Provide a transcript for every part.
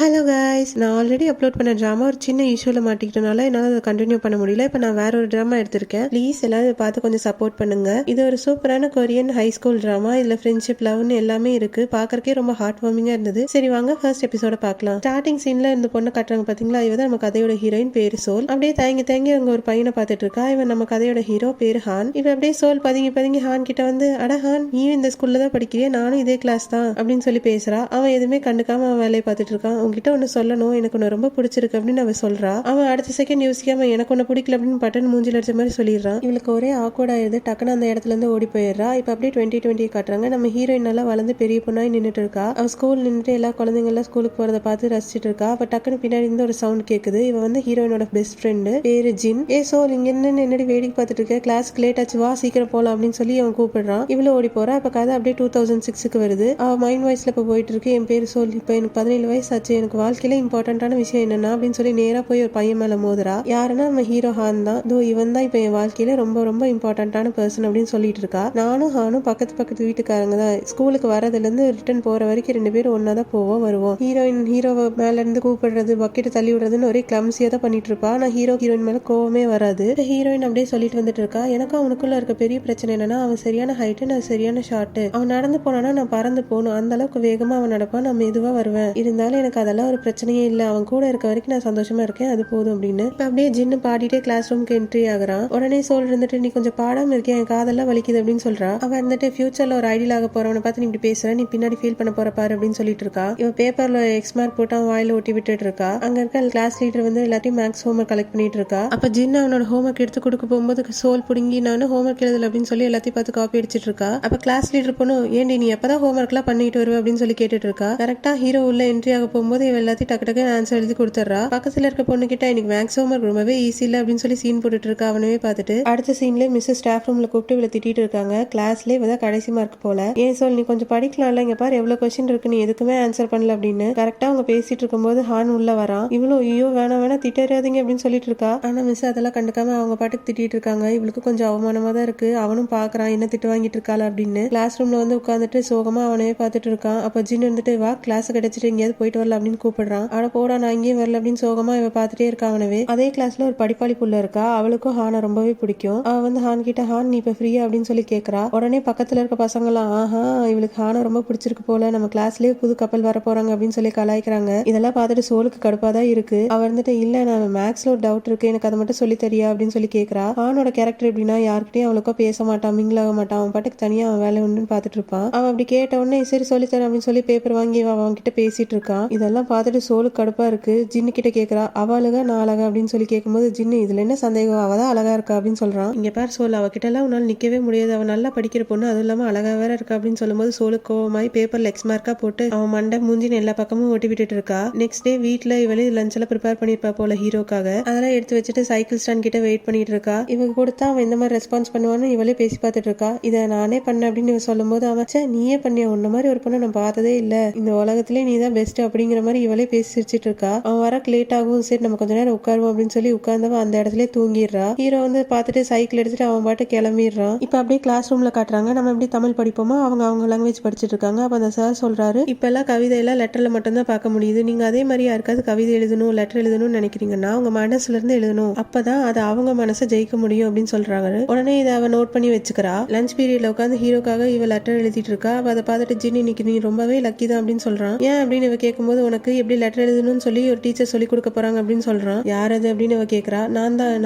Hello guys, நான் already upload பண்ண drama ஒரு சின்ன இஷ்யூவில் மாட்டிக்கிட்டனால என்னால் அதை கண்டினியூ பண்ண முடியல. இப்போ நான் வேற ஒரு ட்ராமா எடுத்திருக்கேன். ப்ளீஸ் எல்லாரும் இதை பார்த்து கொஞ்சம் சப்போர்ட் பண்ணுங்க. இது ஒரு சூப்பரான கொரியன் ஹை ஸ்கூல் ட்ராமா. இதில் ஃப்ரெண்ட்ஷிப், லவ்னு எல்லாமே இருக்கு. பார்க்கறக்கே ரொம்ப ஹார்ட் வார்மிங்காக இருந்தது. சரி வாங்க ஃபர்ஸ்ட் எபிசோட பார்க்கலாம். ஸ்டார்டிங் சீன்ல இந்த பொண்ணை காட்டுறாங்க பார்த்தீங்களா, இவ தான் நம்ம கதையோட ஹீரோயின், பேரு சோல். அப்படியே தயங்கி தயங்கி அவங்க ஒரு பையனை பார்த்துட்டு இருக்கா. இவன் நம்ம கதையோட ஹீரோ, பேரு ஹான். இவன் அப்படியே சோல் பதுங்கி பதுங்கி ஹான் கிட்ட வந்து, அட ஹான், நீயும் இந்த ஸ்கூல்ல தான் படிக்கிறியா, நானும் இதே கிளாஸ் தான் அப்படின்னு சொல்லி பேசுறா. அவன் எதுவுமே கண்டுக்காம அவன் வேலையை பார்த்துட்டு இருக்கான். உங்ககிட்ட ஒன்று சொல்லணும், எனக்கு உன்னை ரொம்ப பிடிச்சிருக்கு அப்படின்னு அவ சொல்றா. அவன் அடுத்த செகண்ட் யோசிக்காம எனக்கு உன்னை பிடிக்கல அப்படின்னு பட்டன் மூஞ்சில அடிச்ச மாதிரி சொல்லிடுறான். இவளுக்கு ஒரே ஆக்வர்ட் ஆயிருது. டக்குன்னு அந்த இடத்துல இருந்து ஓடி போயிடுறா. இப்ப அப்படியே 2020 காட்டுறாங்க. நம்ம ஹீரோயின் நல்லா வளர்ந்து பெரிய பொண்ணாய் நின்றுட்டு இருக்கா. அவ ஸ்கூல் நின்றுட்டு எல்லா குழந்தைங்க எல்லாம் ஸ்கூலுக்கு போறதை பார்த்து ரசிச்சுட்டு இருக்கா. அப்ப டக்குன்னு பின்னாடி இருந்து ஒரு சவுண்ட் கேக்குது. இவ வந்து ஹீரோயினோட பெஸ்ட் ஃப்ரெண்டு, பேரு ஜின். ஏ சோல், இங்க என்னடி வேடிக்கை பார்த்துட்டு இருக்க, கிளாஸ்க்கு லேட் ஆச்சு, வா சீக்கிரம் போலாம் அப்படின்னு சொல்லி அவன் கூப்பிடுறான். இவ்வளவு ஓடி போறா. அப்ப கதை அப்படியே 2006க்கு வருது. அவ மைண்ட் வாய்ஸ்ல இப்ப போயிட்டு இருக்கு. என் பேரு சோல், இப்ப எனக்கு 17 வயசு ஆச்சு, எனக்கு வாழ்க்கையில இம்பார்ட்டன்டான விஷயம் என்னன்னா அப்படின்னு சொல்லி நேரா போய் ஒரு பையன் மேல மோதுறா. யாருன்னா நம்ம ஹீரோ ஹான் தான். இவன் தான் இப்ப என் வாழ்க்கையில ரொம்ப ரொம்ப இம்பார்ட்டன்டான பர்சன் அப்படின்னு சொல்லிட்டு இருக்கா. நானும் ஹானும் பக்கத்து வீட்டுக்காரங்க தான். ஸ்கூலுக்கு வரதுல இருந்து ரிட்டர்ன் போற வரைக்கும் 2 பேரும் ஒன்னா தான் போவோம் வருவோம். ஹீரோவை மேல இருந்து கூப்பிடுறது, பக்கெட் தள்ளி விடுறதுன்னு ஒரே கிளம்சியா தான் பண்ணிட்டு இருப்பா. ஆனா ஹீரோயின் மேல கோவமே வராது. ஹீரோயின் அப்படியே சொல்லிட்டு வந்துட்டு இருக்கா. எனக்கும் அவனுக்குள்ள இருக்க பெரிய பிரச்சனை என்னன்னா, அவன் சரியான ஹைட்டு, நான் சரியான ஷார்ட். அவன் நடந்து போனானா நான் பறந்து போகணும். அந்த அளவுக்கு வேகமா அவன் நடப்பான், நான் மெதுவா வருவேன். இருந்தாலும் எனக்கு அதெல்லாம் ஒரு பிரச்சனையே இல்லை. அவன் கூட இருக்க வரைக்கும் நான் சந்தோஷமா இருக்கேன், அது போதும் அப்படின்னு. இப்ப அப்படியே ஜின்னு பாடிட்டே கிளாஸ் ரூம்க்கு என்ட்ரி ஆகுறான். உடனே சோல் இருந்துட்டு, நீ கொஞ்சம் பாடாம இருக்கேன், என் காதெல்லாம் வலிக்குது அப்படின்னு சொல்றா. அவன் இருந்துட்டு, ஃபியூச்சர்ல ஒரு ஐடியல் ஆக போறவனை பார்த்து நீ இப்படி பேசுற, நீ பின்னாடி ஃபீல் பண்ண போற பாரு அப்படின்னு சொல்லிட்டு இருக்கா. இவன் பேப்பர்ல எக்ஸ் மார்க் போட்டு அவன் வாயில ஒட்டி விட்டுட்டு இருக்கா. அங்க இருக்க கிளாஸ் லீடர் வந்து எல்லாத்தையும் மேக்ஸ் ஹோம்ஒர்க் கலெக்ட் பண்ணிட்டு இருக்கா. அப்ப ஜின்னு அவனோட ஹோம்ஒர்க் எடுத்து கொடுக்க போகும்போது சோல் புடுங்கி, நான் ஹோம்ஒர்க் எழுதல அப்படின்னு சொல்லி எல்லாத்தையும் பார்த்து காப்பி அடிச்சிட்டு இருக்கா. அப்ப கிளாஸ் லீடர் பொண்ணு, ஏண்டி நீ எப்பதான் ஹோம்ஒர்க் எல்லாம் பண்ணிட்டு வருவ அப்படின்னு சொல்லி கேட்டுட்டு இருக்கா. கரெக்டா ஹீரோ உள்ள என்ட்ரி ஆக போகும்போது இவன் எல்லாத்தையும் டக்கு டக்கு ஆன்சர் எழுதி கொடுத்துறா. பக்கத்துல இருக்க பொண்ணு கிட்ட, இன்னைக்கு மேக்ஸ் ஹோம்ஒர்க் ரொம்பவே ஈஸி இல்ல அப்படின்னு சொல்லி சீன் போட்டுட்டு இருக்கா. அவனவே பார்த்துட்டு அடுத்த சீன்ல மிஸ் ஸ்டாஃப் ரூம்ல கூப்பிட்டு இவளை திட்டிட்டு இருக்காங்க. கிளாஸ்ல இவதான் கடைசி மார்க் போல. ஏன் சொல், நீ கொஞ்சம் படிக்கலாம்ல, இங்க பாரு எவ்வளவு கொஸ்டின் இருக்கு, நீ எதுக்குமே ஆன்சர் பண்ணல அப்படின்னு. கரெக்டா அவங்க பேசிட்டு இருக்கும்போது ஹான் உள்ள வரான். இவ்வளவு ஐயோ வேணா திட்டறியாதீங்க அப்படின்னு சொல்லிட்டு இருக்கா. ஆனா மிஸ் அதெல்லாம் கண்டுக்காம அவங்க பாட்டுக்கு திட்டிட்டு இருக்காங்க. இவளுக்கு கொஞ்சம் அவமானமா தான் இருக்கு. அவனும் பாக்குறான் என்ன திட்டு வாங்கிட்டு இருக்காள் அப்படின்னு. கிளாஸ் ரூம்ல வந்து உட்காந்துட்டு சோகமா அவனவே பார்த்துட்டு இருக்கான். அப்ப ஜின் இருந்துட்டு, வா கிளாஸ் கிடைச்சிட்டு எங்கேயாவது போயிட்டு வரல அப்படின்னு கூப்பிடுறான். ஆனா போடா, நான் இங்கேயும் வரல அப்படின்னு சோகமா இவ பார்த்துட்டே இருக்கா அவனவே. அதே கிளாஸ்ல ஒரு படிப்பாளி புள்ள இருக்கா. அவளுக்கும் ஹானை ரொம்பவே பிடிக்கும். அவ வந்து ஹான் கிட்ட, ஹான் நீ இப்ப ஃப்ரீயா அப்படின்னு சொல்லி கேக்குறா. உடனே பக்கத்துல இருக்க பசங்க எல்லாம், ஆஹா இவளுக்கு ஹானை ரொம்ப பிடிச்சிருக்கு போல, நம்ம கிளாஸ்லயே புது கப்பல் வர போறாங்க அப்படின்னு சொல்லி கலாய்க்கிறாங்க. இதெல்லாம் பார்த்துட்டு சோலுக்கு கடுப்பாதான் இருக்கு. அவ வந்துட்டு, இல்ல நான் மேக்ஸ்ல ஒரு டவுட் இருக்கு, எனக்கு அதை மட்டும் சொல்லி தரியா அப்படின்னு சொல்லி கேக்குறா. ஹானோட கேரக்டர் எப்படின்னா, யார்கிட்டயும் அவளுக்கோ பேச மாட்டான், மிங்கிள் ஆக மாட்டான். அவன் பாட்டுக்கு தனியா அவன் வேலை ஒண்ணுன்னு பாத்துட்டு இருப்பான். அவன் அப்படி கேட்ட உடனே சரி சொல்லித்தரேன் அப்படின்னு சொல்லி பேப்பர் வாங்கி அவன் கிட்ட பேசிட்டு இருக்கான். இதெல்லாம் பார்த்துட்டு சோலுக்கு கடுப்பா இருக்கு. ஜின்னு கிட்ட கேக்குறா, அவ அழகா நான் அழகா அப்படின்னு சொல்லி கேட்கும்போது ஜின்னு, இதுல என்ன சந்தேகம், அவதான் அழகா இருக்கா அப்படின்னு சொல்றான். இங்க பார் சோல், அவகிட்ட எல்லாம் உன்னால நிக்கவே முடியாது, அவன் நல்லா படிக்கிற பொண்ணு, அதுவும் இல்லாம அழகா வேற இருக்கா அப்படின்னு சொல்லும்போது சோலுக்கு கோவமாய் பேப்பர்ல எக்ஸ் மார்க்கா போட்டு அவன் மண்டை மூஞ்சின்னு எல்லா பக்கமும் ஒட்டி விட்டுட்டு இருக்கா. நெக்ஸ்ட் டே வீட்டுல இவளே லஞ்ச் எல்லாம் ப்ரிப்பேர் பண்ணிருப்பா போல ஹீரோக்காக. அதெல்லாம் எடுத்து வச்சுட்டு சைக்கிள் ஸ்டாண்ட் கிட்ட வெயிட் பண்ணிட்டு இருக்கா. இவங்க கொடுத்தா அவன் இந்த மாதிரி ரெஸ்பான்ஸ் பண்ணுவான்னு இவளே பேசி பார்த்துட்டு இருக்கா. இதை நானே பண்ண அப்படின்னு இவ சொல்லும் போது அவன், நீயே பண்ணிய, உன்ன மாதிரி ஒரு பொண்ணை நான் பார்த்ததே இல்ல, இந்த உலகத்திலே நீ தான் பெஸ்ட் அப்படிங்கிற மாதிரி இவளே பேசி சிரிச்சிட்டு இருக்கா. அவன் வர லேட் ஆகும், சரி நம்ம கொஞ்ச நேரம் உட்காருவோம் அப்படின்னு சொல்லி உட்கார்ந்தவன் அந்த இடத்துல தூங்கிடுறா. ஹீரோ வந்து பார்த்துட்டு சைக்கிள் எடுத்துட்டு அவன் பாட்டு கிளம்பிடுறான். இப்ப அப்படியே கிளாஸ் ரூம்ல காட்டுறாங்க. நம்ம எப்படி தமிழ் படிப்போமோ அவங்க லாங்குவேஜ் படிச்சுட்டு இருக்காங்க. அப்ப அந்த சார் சொல்றாரு, இப்ப எல்லாம் கவிதை எல்லாம் லெட்டர்ல மட்டும் தான் பார்க்க முடியுது. நீங்க அதே மாதிரி யாருக்காவது கவிதை எழுதணும், லெட்டர் எழுதணும்னு நினைக்கிறீங்கன்னா உங்க மனசுல இருந்து எழுதணும், அப்பதான் அது அவங்க மனசை ஜெயிக்க முடியும் அப்படின்னு சொல்றாங்க. உடனே இதை அவன் நோட் பண்ணி வச்சுக்கிறா. லஞ்ச் பீரியட்ல உட்காந்து ஹீரோக்காக இவ லெட்டர் எழுதிட்டு இருக்கா. அதை பார்த்துட்டு ஜின், இன்னைக்கு நீ ரொம்பவே லக்கி தான் அப்படின்னு சொல்றான். ஏன் அப்படின்னு இவ கேட்கும்போது, உனக்கு எப்படி லெட்டர் எழுதணும்னு சொல்லி ஒரு டீச்சர் சொல்லி கொடுக்க போறாங்க அப்படின்னு சொல்றான். யார் அது அப்படின்னு அவ கேட்கறா. நான்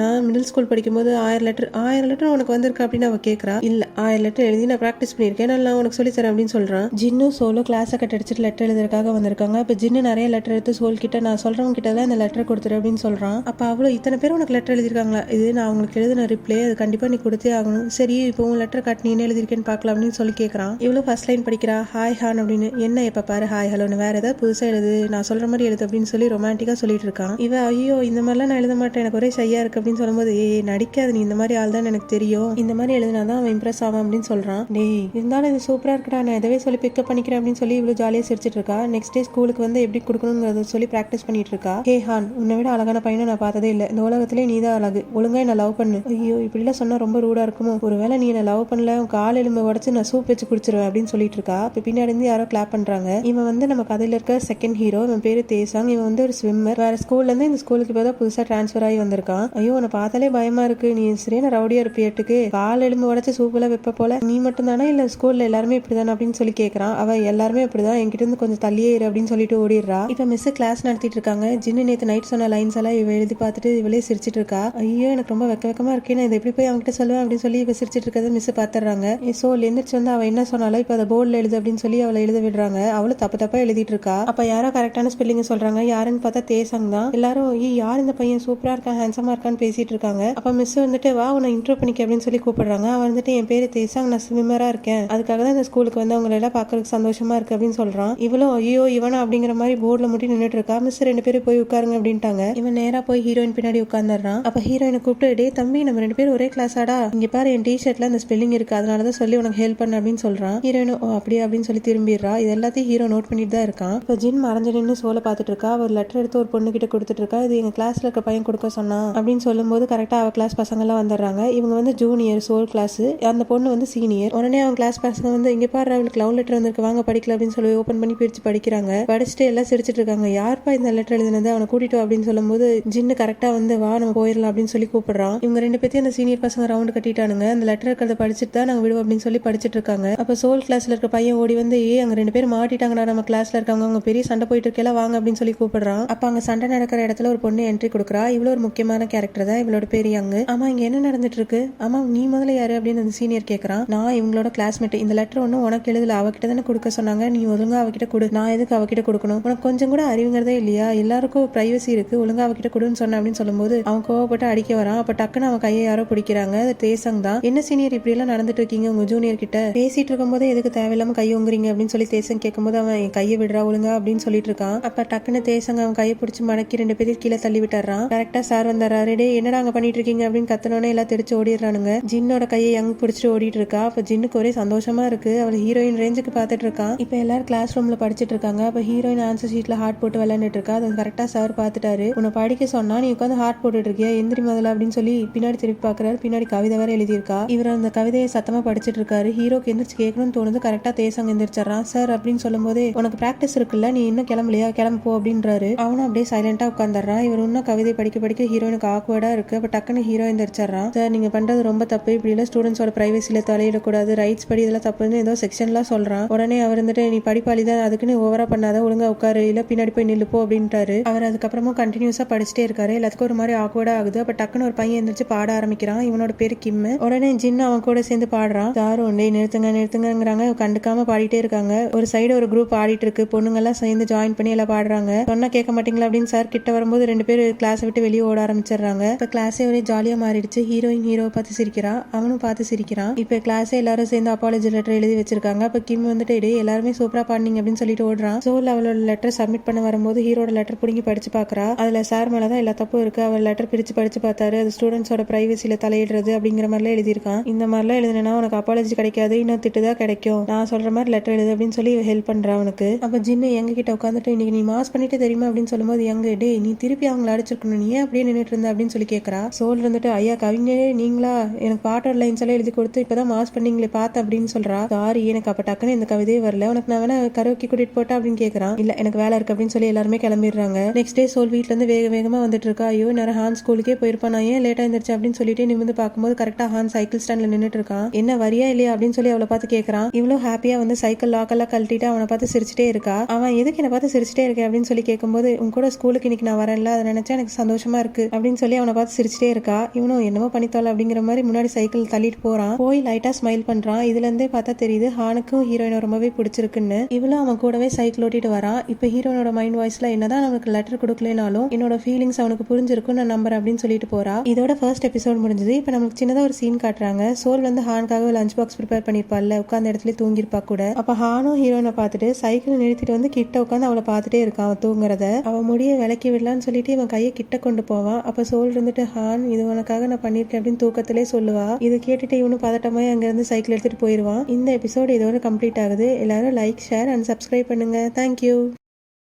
மிடில் ஸ்கூல் படிக்கும்போது 1000 லெட்டர் உனக்கு வந்திருக்கு அப்படின்னு அவ கேட்கறா. இல்ல 1000 லெட்டர் எழுதி நான் பிராக்டிஸ் பண்ணிருக்கேன், நான் உனக்கு சொல்லி தரேன் அப்படின்னு சொல்றான். ஜின்னு சோலோ கிளாஸை கட் அடிச்சுட்டு லெட்டர் எழுதுறதுக்காக வந்திருக்காங்க. இப்ப ஜின்னு நிறைய லெட்டர் எடுத்து சோல் கிட்ட, நான் சொல்றவங்க கிட்ட தான் இந்த லெட்டர் கொடுத்துரு அப்படின்னு சொல்றான். அப்ப அவ்வளவு இத்தனை பேர் உனக்கு லெட்டர் எழுதிருக்காங்களா, இது நான் உங்களுக்கு எழுதின ரிப்ளை, அது கண்டிப்பா நீ கொடுத்தே ஆகணும். சரி இப்போ உன் லெட்டர் கட் நீ என்ன எழுதிருக்கேன்னு பாக்கலாம் அப்படின்னு சொல்லி கேட்கறான். இவ்வளவு ஃபர்ஸ்ட் லைன் படிக்கிறா, ஹாய் ஹான் அப்படின்னு. என்ன எப்ப பாரு ஹாய் ஹலோன்னு, வேற ஏதாவது புதுசா எழுது, நான் சொல்ற மாதிரி எழுது அப்படின்னு சொல்லி ரொமான்டிக்கா சொல்லிட்டு இருக்கான். இவ, ஐயோ இந்த மாதிரிலாம் நான் எழுத மாட்டேன், எனக்கு ஒரே ஷையா இருக்கு அப்படின்னு சொல்லும்போது, நடிக்காது, நீ இந்த மாதிரி ஆள் தான் எனக்கு தெரியும், இந்த மாதிரி எழுதினாதான் அவன் இம்ப்ரெஸ் ஆவான் அப்படின்னு சொல்றான். டேய் இருந்தாலும் இது சூப்பரா இருக்கடா, நான் எதவே சொல்லி பிக்கப் பண்ணிக்கிறேன் அப்படின்னு சொல்லி இவ்வளவு ஜாலியா சிரிச்சிட்டு இருக்கா. நெக்ஸ்ட் டே ஸ்கூலுக்கு வந்து எப்படி கொடுக்கணுங்கிறத சொல்லி பிராக்டிஸ் பண்ணிட்டு இருக்கா. ஹே ஹான், உன்னை விட அழகான பையனை நான் பார்த்ததே இல்லை, இந்த உலகத்திலே நீ தான் அழகு, ஒழுங்கா என்ன லவ் பண்ணு. ஐயோ இப்படி எல்லாம் சொன்னா ரொம்ப ரூடா இருக்குமோ, ஒருவேளை நீ என்ன லவ் பண்ணல, உன் கால் எலும்பை உடச்சு நான் சூப் வச்சு குடிச்சிருவேன் அப்படின்னு சொல்லிட்டு இருக்கா. இப்ப பின்னாடி இருந்து யாரோ கிளாப் பண்றாங்க. இவன் வந்து நம்ம கதையில இருக்க செகண்ட் ஹீரோ. இவன் பேரு தேசாங். இவன் வந்து ஒரு ஸ்விம்மர். வேற ஸ்கூல்ல இருந்து இந்த ஸ்கூலுக்கு இப்பதான் புதுசா டிரான்ஸ்பர் ஆகி வந்திருக்கான். ஐயோ உன்னை பார்த்தாலே பயமா இருக்கு, நீ சரியான ரவுடியா இருப்பியட்டுக்கு, கால் எலும்பு உடச்சு சூப்பெல்லாம் வைப்ப போல, நீ மட்டும் தானே இல்ல ஸ்கூல்ல எல்லாருமே இப்படிதானே அப்படின்னு சொல்லி கேட்கறான். அவ எல்லாருமே இப்படிதான், என்கிட்ட இருந்து கொஞ்சம் தள்ளியே இரு அப்படின்னு சொல்லிட்டு ஓடிடுறா. இப்ப மிஸ் கிளாஸ் நடத்திட்டு இருக்காங்க. ஜின்னு நேத்து நைட் சொன்ன லைன்ஸ் எல்லாம் இவ எழுதி பார்த்துட்டு இவளே சிரிச்சிட்டு இருக்கா. ஐயோ எனக்கு ரொம்ப வெக்கமா இருக்கேன், நான் இதை எப்படி போய் அவங்ககிட்ட சொல்லுவேன் அப்படின்னு சொல்லி இவ சிரிச்சிட்டு இருக்கிறத மிஸ் பாத்துறாங்க. சோல் எந்திரிச்சு வந்து அவ என்ன சொன்னாலும் இப்ப அதை போர்டில் எழுது அப்படின்னு சொல்லி அவளை எழுத விடுறாங்க. அவளும் தப்பு தப்பா எழுதிட்டு இருக்கா. அப்ப யாரோ கரெக்டான ஸ்பெல்லிங் சொல்றாங்க. யாருன்னு பார்த்தா தேசாங் தான். எல்லாரும் யார் இந்த பையன் சூப்பரா இருக்கான் ஹேண்ட்ஸமா இருக்கான்னு பேசிட்டு இருக்காங்க. அப்ப மிஸ் வந்துட்டு வா உன்னை இன்ட்ரோ பண்ணிக்க அப்படின்னு சொல்லி கூப்பிடுறாங்க. அவன் வந்துட்டு என் பேரு தேசாங், நான் ஸ்விம்மரா இருக்கேன், அதுக்காக தான் இந்த ஸ்கூலுக்கு வந்து அவங்க எல்லாம் பாக்குறதுக்கு சந்தோஷமா இருக்கு அப்படின்னு சொல்றான். இவளும் ஐயோ இவனா அப்படிங்கிற மாதிரி போர்டில் முட்டி நின்றுட்டு இருக்கா. மிஸ் 2 பேரும் போய் உட்காருங்க அப்படின்ட்டாங்க. இவன் நேரா போய் ஹீரோயின் பின்னாடி உட்கார்ந்துறான். அப்ப ஹீரோயினை கூப்பிட்டு டே தம்பி நம்ம 2 பேரும் ஒரே கிளாஸாடா, இங்க பாரு என் டிஷர்ட்ல அந்த ஸ்பெல்லிங் இருக்கு, அதனாலதான் சொல்லி உனக்கு ஹெல்ப் பண்ண அப்படின்னு சொல்றான். ஹீரோயினும் ஓ அப்படியே அப்படின்னு சொல்லி திரும்பிடுறா. இது எல்லாத்தையும் ஹீரோ நோட் பண்ணிட்டு தான் இருக்கான். இப்ப ஜின் மறைஞ்சு நின்று சோலை பார்த்துட்டு இருக்கா. ஒரு லெட்டர் எடுத்து ஒரு பொண்ணு கிட்ட கொடுத்துட்டு இருக்கா. இது எங்க கிளாஸ்ல இருக்க பையன் கொடுக்க சொன்னா அப்படின்னு சொல்லும்போது கரெக்டா அவ கிளாஸ் பசங்க எல்லாம் வந்துடுறாங்க. இவங்க வந்து ஜூனியர் சோல் கிளாஸ், அந்த பொண்ணு வந்து சீனியர். உடனே அவங்க கிளாஸ் பசங்க வந்து இங்க பாரு அவளுக்கு லவ் லெட்டர் வந்திருக்கு வாங்க படிக்கல அப்படின்னு சொல்லி ஓபன் பண்ணி பிரிச்சு படிக்கிறாங்க. படிச்சுட்டு எல்லாம் சிரிச்சிட்டு இருக்காங்க. யார்ப்பா இந்த லெட்டர் எழுதினது, அவனை கூட்டிட்டு அப்படின்னு சொல்லும்போது ஜின்னு கரெக்டா வந்து வா நம்ம போயிடலாம் அப்படின்னு சொல்லி கூப்பிடுறான். இவங்க 2 பேத்தையும் அந்த சீனியர் பசங்க ரவுண்ட் கட்டிட்டானுங்க. அந்த லெட்டர் இருக்கிறத படிச்சுட்டு தான் நாங்க விடுவோம் அப்படின்னு சொல்லி படிச்சுட்டு இருக்காங்க. அப்ப சோல் கிளாஸ்ல இருக்க பையன் ஓடி வந்து அங்க 2 பேரும் மாட்டிட்டாங்கடா நம்ம கிளாஸ்ல இருக்காங்க, அவங்க பெரிய சண்டை போயிட்டு இருக்கல வாங்க அப்படின்னு சொல்லி கூப்பிடுறான். அப்ப அங்க சண்டை நடக்கிற இடத்துல ஒரு பொண்ணு என்ட்ரி கொடுக்குறா. இவ்வளவு ஒரு முக்கியமான கேரக்டர் தான். இவளோட பேரு யங்கு. ஆமா இங்க என்ன நடந்துட்டு இருக்கு, ஆமா நீ முதல்ல யாரு அப்படின்னு அந்த சீனியர் கேக்குறான். நான் இவங்களோட கிளாஸ்மேட், இந்த லெட்டர் ஒன்னும் உனக்கு எழுதல, அவகிட்ட தானே கொடுக்க சொன்னாங்க, நீ ஒழுங்கா அவகிட்ட கொடு, நான் எதுக்கு அவகிட்ட கொடுக்கணும், உனக்கு கொஞ்சம் கூட அறிவுங்கிறதே இல்லையா, எல்லாருக்கும் பிரைவசி இருக்கு, ஒழுங்கா அவகிட்ட கொடுன்னு சொன்ன அப்படின்னு சொல்லும்போது அவன் கோவப்பட்டு அடிக்க வரான். அப்ப டக்குன்னு அவன் கையை யாரோ பிடிக்கிறாங்க. அது தேசங் தான். என்ன சீனியர் இப்படி எல்லாம் நடந்துட்டு இருக்கீங்க உங்க ஜூனியர் கிட்ட, பேசிட்டு இருக்கும் போதே எதுக்கு தேவையில்லாம கையொங்குறீங்க அப்படின்னு சொல்லி தேசங் கேட்கும்போது அவன் என் கையை விடுறா ஒழுங்கா அப்படின்னு சொல்லிட்டு இருக்கான். அப்ப டக்குன்னு தேசங்க அவன் கையை பிடிச்சி மடக்கி 2 பேரும் கீழே தள்ளி விட்டுறான். கரெக்டா சார் வந்தாரு. டே என்னடா அங்க பண்ணிட்டு இருக்கீங்க அப்படின்னு கத்தனோடனே எல்லாம் தெரிச்சு ஓடிடுறானுங்க. ஜின்னோட கையை யங் பிடிச்சிட்டு ஓடிட்டு இருக்கா. அப்ப ஜின்னுக்கு ஒரே சந்தோஷமா இருக்கு. அவள் ஹீரோயின் ரேஞ்சுக்கு பாத்துட்டு இருக்கான். இப்ப எல்லாரும் கிளாஸ் ரூம்ல படிச்சுட்டு இருக்காங்க. அப்ப ஹீரோயின் ஆன்சர் ஷீட்ல ஹார்ட் போட்டு விளையாண்டுட்டு இருக்கா. அதை கரெக்டா சார் பாத்துட்டாரு. உன்னை படிக்க சொன்னா நீ உட்காந்து ஹார்ட் போட்டுட்டு இருக்கியா, எந்திரி முதல்ல அப்படின்னு சொல்லி பின்னாடி திருப்பி பாக்குறாரு. பின்னாடி கவிதை வேற எழுதியிருக்கா. இவர் அந்த கவிதையை சத்தமா படிச்சுட்டு இருக்காரு. ஹீரோக்கு எந்திரிச்சு கேட்கணும்னு தோணுது. கரெக்டா தேசங்க எந்திரிச்சான். சார் அப்படின்னு சொல்லும் போதே உனக்கு பிராக்டிஸ் இருக்குல்ல, நீ இன்னும் கிளம்பலையா, கிளம்பு போ அப்படின்றாரு. அவனும் அப்படியே சைலண்டா உட்காந்துறான். இவர் இன்னும் கவிதை படிக்க படிக்க ஹீரோயினுக்கு ஆக்வர்டா இருக்கு. அப்ப டக்குன்னு ஹீரோ எந்திரிச்சான். சார் நீங்க பண்றது ரொம்ப தப்பு, இப்படி எல்லாம் ஸ்டூடெண்ட்ஸோட பிரைவசியில தலையிடக்கூடாது, ரைட்ஸ் படி இதெல்லாம் தப்புன்னு ஏதோ செக்ஷன்லாம் சொல்றான். உடனே அவர் வந்துட்டு நீ படிப்பாளிதான், அதுக்குன்னு ஓவரா பண்ணாத, ஒழுங்கா உட்காரு, இல்ல பின்னாடி போய் நில்லுப்போ அப்படின்ட்டாரு. அவர் அதுக்கப்புறமும் கண்டினியூஸா படிச்சுட்டே இருக்காரு. எல்லாத்துக்கும் ஒரு மாதிரி ஆக்வர்டா ஆகுது. அப்ப டக்குன்னு ஒரு பையன் எந்திரிச்சு பாட ஆரம்பிக்கிறான். இவனோட பேரு கிம். உடனே ஜின்னு அவன் கூட சேர்ந்து பாடுறான். தாரும் டே நிறுத்துங்க நிறுத்துங்கிறாங்க. கண்டுக்காம பாடிட்டே இருக்காங்க. ஒரு சைடு ஒரு குரூப் ஆடிட்டு இருக்கு. பொண்ணுங்க எல்லாம் சேர்ந்து ஜாயின் பண்ணி எல்லாம் பாடுறாங்க. சொன்னா கேட்க மாட்டீங்களா அப்படின்னு சார் கிட்ட வரும்போது 2 பேர் கிளாஸ் விட்டு வெளியே ஓட ஆரம்பிச்சிடுறாங்க. இப்ப கிளாஸே ஒரே ஜாலியா மாறிடுச்சு. ஹீரோயின் ஹீரோவை பார்த்து சிரிக்கிறா, அவனும் பார்த்து சிரிக்கிறான். இப்ப கிளாஸே எல்லாரும் சேர்ந்து அப்பாலஜி லெட்டர் எழுதி வச்சிருக்காங்க. அப்ப கிம் வந்துட்டு எல்லாருமே சூப்பரா பாடுனீங்க அப்படின்னு சொல்லிட்டு ஓடுறான். சோல் அவளோட லெட்டர் சப்மிட் பண்ண வரும்போது ஹீரோட லெட்டர் புடிங்கி படிச்சு பாக்குறா. அதுல சார் மேலதான் எல்லா தப்பும் இருக்கு. அவர் லெட்டர் பிரிச்சு படிச்சு பார்த்தாரு. அது ஸ்டூடெண்ட்ஸோட பிரைவசியில தலையிடுறது அப்படிங்கிற மாதிரிலாம் எழுதியிருக்கான். இந்த மாதிரிலாம் எழுதுனா உனக்கு அப்பாலஜி கிடைக்காது, இன்னும் திட்டுதான் கிடைக்கும், நான் சொல்ற மாதிரி லெட்டர் எழுது அப்படின்னு சொல்லி ஹெல்ப் பண்றா அவனுக்கு. அப்ப ஜின்னு எங்க கிட்ட உட்காந்துட்டு இன்னைக்கு நீ மாஸ் பண்ணிட்டு தெரியுமா அப்படின்னு சொல்லும்போது எங்க டே நீ திருப்பி அவங்களை அடிச்சிருக்கணும், நீ ஏன் அப்படியே நின்றுட்டு இருந்த அப்படின்னு சொல்லி கேட்கறா. சோல் வந்துட்டு ஐயா கவிஞரே நீங்களா, எனக்கு பாட்டோட லைன்ஸ் எல்லாம் எழுதி கொடுத்து இப்பதான் மாஸ் பண்ணீங்களே பார்த்த அப்படின்னு சொல்றா. சாரி எனக்கு அப்ப டக்குன்னு இந்த கவிதையே வரல, உனக்கு நான் வேணா கரோக்கி கூட்டிட்டு போட்டா அப்படின்னு கேட்கறான். இல்ல எனக்கு வேலை இருக்கு அப்படின்னு சொல்லி எல்லாருமே கிளம்பிடுறாங்க. நெக்ஸ்ட் டே சோல் வீட்ல இருந்து வேக வேகமா வந்துட்டு இருக்கா. ஐயோ நேரம் ஹான் ஸ்கூலுக்கே போயிருப்பான், நான் ஏன் லேட்டா இருந்துச்சு அப்படின்னு சொல்லிட்டு நிமிந்து பார்க்கும்போது கரெக்டா ஹான் சைக்கிள் ஸ்டாண்ட்ல நின்னுட்டு இருக்கான். என்ன வரியா இல்லையா அப்படின்னு சொல்லி அவளை பார்த்து கேட்கறான். இவ்வளவு ஹாப்பியா வந்து சைக்கிள் லாக்கெல்லாம் கழட்டிட்டு அவனை பார்த்து சிரிச்சுட்டே இருக்கா. அவன் எதுக்கு என்ன பார்த்து சிரிச்சுட்டே இருக்கேன் அப்படின்னு சொல்லி கேட்கும்போது உன் கூட ஸ்கூலுக்கு இன்னைக்கு நான் வரேன்ல, அதை நினைச்சா எனக்கு சந்தோஷமா இருக்கு அப்படின்னு சொல்லி அவனை பார்த்து சிரிச்சுட்டே இருக்கா. இவனும் என்னமோ பண்ணித்தோல அப்படிங்கிற மாதிரி முன்னாடி சைக்கிள் தள்ளிட்டு போறான். போய் லைட்டா ஸ்மைல் பண்றான். இதுல இருந்தே பார்த்தா தெரியுது ஹானுக்கும் ஹீரோயினை ரொம்பவே பிடிச்சிருக்குன்னு. இவளும் அவன் கூடவே சைக்கிள் ஓட்டிட்டு வரான். இப்ப ஹீரோனோட மைண்ட் வாய்ஸ்ல என்னதான் அவனுக்கு லெட்டர் கொடுக்கலனாலும் என்னோட ஃபீலிங்ஸ் அவனுக்கு புரிஞ்சிருக்கும் நான் நம்புறேன் அப்படின்னு சொல்லிட்டு போறா. இதோட ஃபர்ஸ்ட் எபிசோட் முடிஞ்சது. இப்ப நமக்கு சின்னதா ஒரு சீன் காட்டுறாங்க. சோல் வந்து ஹானுக்காக லஞ்ச் பாக்ஸ் ப்ரிப்பேர் பண்ணிருப்பாள்ல, உட்கார்ந்த இடத்துல தூங்கிருப்பா கூட. அப்ப ஹானும் ஹீரோயினை பார்த்துட்டு சைக்கிள் நிறுத்திட்டு வந்து கிட்ட உட்காந்து அவளை பார்த்துட்டே இருக்கான் அவன் தூங்குறத. அவன் முடிய விலக்கி விடலான்னு சொல்லிட்டு இவன் கையை கிட்ட கொண்டு போவான். அப்ப சோல் இருந்துட்டு ஹான் இது உனக்காக நான் பண்ணிருக்கேன் அப்படின்னு தூக்கத்திலே சொல்லுவா. இதை கேட்டுட்டு இவனு பதட்டமாய் அங்க இருந்து சைக்கிள் எடுத்துட்டு போயிருவான். இந்த எபிசோடு இதோட கம்ப்ளீட் ஆகுது. எல்லாரும் லைக், ஷேர் அண்ட் சப்ஸ்கிரைப் பண்ணுங்க. தேங்க்யூ.